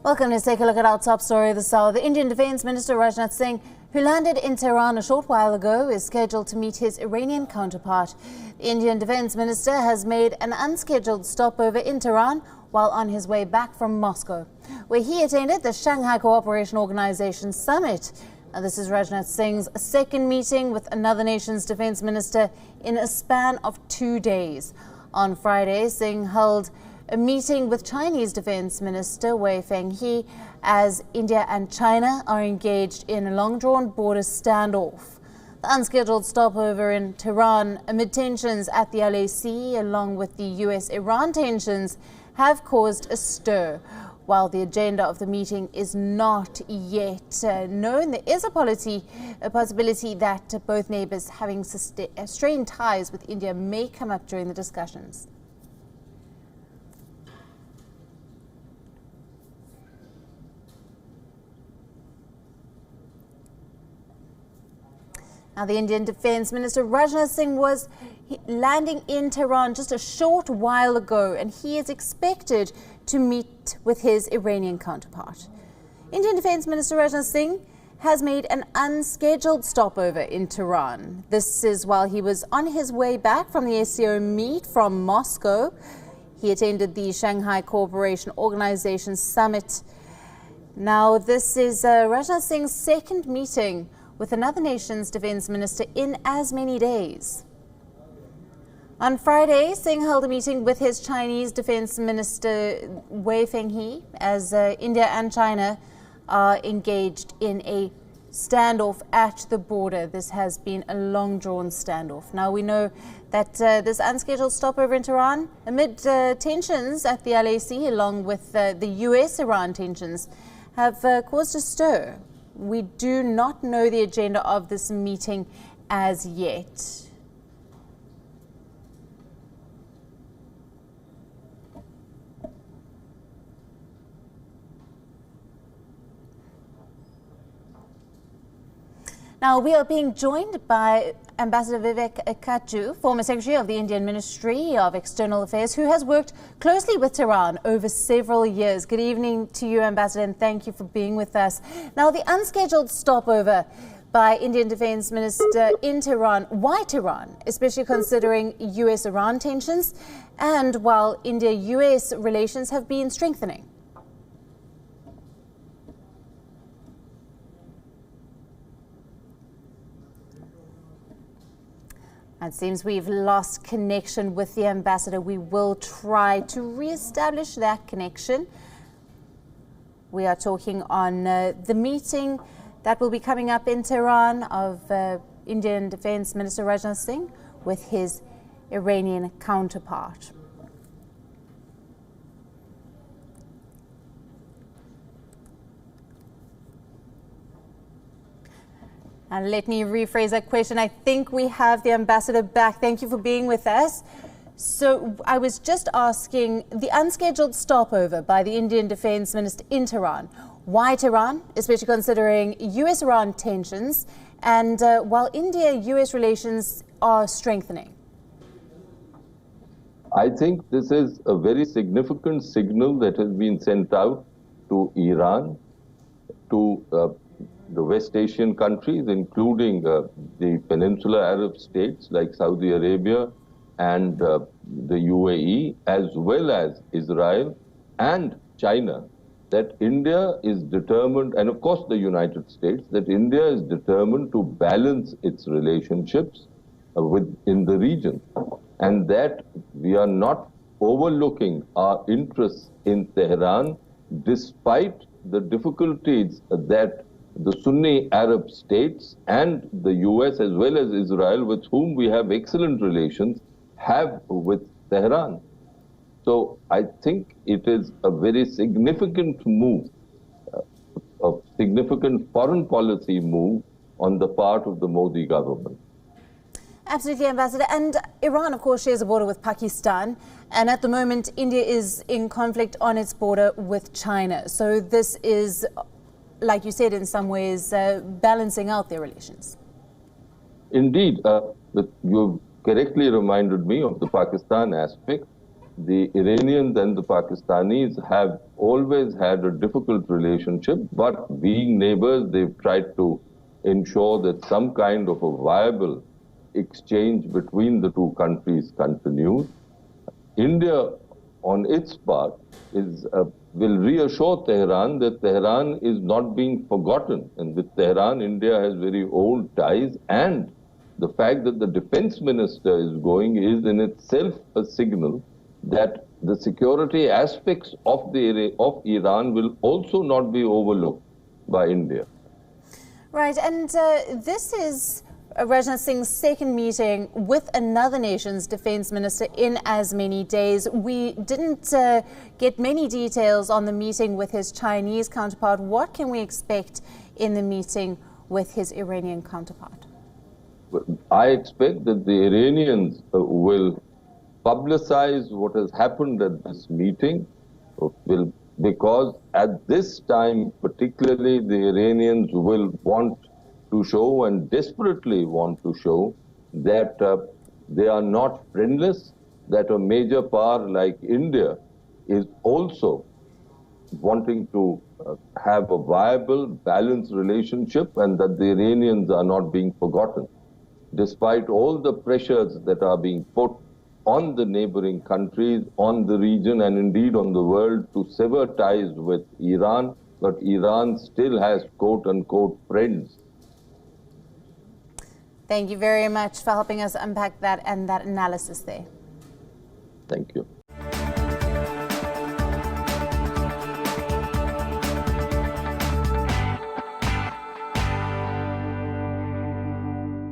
Welcome. Let's take a look at our top story this hour. The Indian Defence Minister Rajnath Singh, who landed in Tehran a short while ago, is scheduled to meet his Iranian counterpart. The Indian Defence Minister has made an unscheduled stopover in Tehran while on his way back from Moscow, where he attended the Shanghai Cooperation Organization Summit. Now, this is Rajnath Singh's second meeting with another nation's defence minister in a span of 2 days. On Friday, Singh held a meeting with Chinese Defence Minister Wei Fenghe as India and China are engaged in a long-drawn border standoff. The unscheduled stopover in Tehran amid tensions at the LAC, along with the US-Iran tensions, have caused a stir. While the agenda of the meeting is not yet known, there is a possibility that both neighbours having strained ties with India may come up during the discussions. Now, the Indian Defence Minister Rajnath Singh was landing in Tehran just a short while ago, and he is expected to meet with his Iranian counterpart. Indian Defence Minister Rajnath Singh has made an unscheduled stopover in Tehran. This is while he was on his way back from the SCO meet from Moscow. He attended the Shanghai Cooperation Organization Summit. Now, this is Rajnath Singh's second meeting with another nation's defence minister in as many days. On Friday, Singh held a meeting with his Chinese Defence Minister Wei Fenghe as India and China are engaged in a standoff at the border. This has been a long-drawn standoff. Now, we know that this unscheduled stopover in Tehran, amid tensions at the LAC, along with the US-Iran tensions, have caused a stir. We do not know the agenda of this meeting as yet. Now, we are being joined by Ambassador Vivek Kachhu, former Secretary of the Indian Ministry of External Affairs, who has worked closely with Tehran over several years. Good evening to you, Ambassador, and thank you for being with us. Now, the unscheduled stopover by Indian Defence Minister in Tehran. Why Tehran, especially considering US-Iran tensions and while India-US relations have been strengthening? It seems we've lost connection with the ambassador. We will try to re-establish that connection. We are talking on the meeting that will be coming up in Tehran of Indian Defence Minister Rajnath Singh with his Iranian counterpart. And let me rephrase that question. I think we have the ambassador back. Thank you for being with us. So I was just asking, the unscheduled stopover by the Indian Defence Minister in Tehran. Why Tehran, especially considering US-Iran tensions and while India-US relations are strengthening? I think this is a very significant signal that has been sent out to Iran, to the West Asian countries, including the Peninsular Arab states like Saudi Arabia and the UAE, as well as Israel and China, that India is determined, and of course the United States, that India is determined to balance its relationships in the region, and that we are not overlooking our interests in Tehran despite the difficulties that the Sunni Arab states and the US as well as Israel, with whom we have excellent relations, have with Tehran. So I think it is a very significant move, a significant foreign policy move on the part of the Modi government. Absolutely, Ambassador. And Iran, of course, shares a border with Pakistan. And at the moment, India is in conflict on its border with China. So this is, like you said, in some ways, balancing out their relations. Indeed, you've correctly reminded me of the Pakistan aspect. the Iranians and the Pakistanis have always had a difficult relationship, but being neighbors, they've tried to ensure that some kind of a viable exchange between the two countries continues. India, on its part, will reassure Tehran that Tehran is not being forgotten. And with Tehran, India has very old ties, and the fact that the defense minister is going is in itself a signal that the security aspects of Iran will also not be overlooked by India. Right, and this is Rajnath Singh's second meeting with another nation's defense minister in as many days. We didn't get many details on the meeting with his Chinese counterpart. What can we expect in the meeting with his Iranian counterpart? I expect that the Iranians will publicize what has happened at this meeting, because at this time, particularly, the Iranians will want to show and desperately want to show that they are not friendless, that a major power like India is also wanting to have a viable, balanced relationship, and that the Iranians are not being forgotten. Despite all the pressures that are being put on the neighboring countries, on the region, and indeed on the world to sever ties with Iran, but Iran still has quote-unquote friends. Thank you very much for helping us unpack that and that analysis there. Thank you.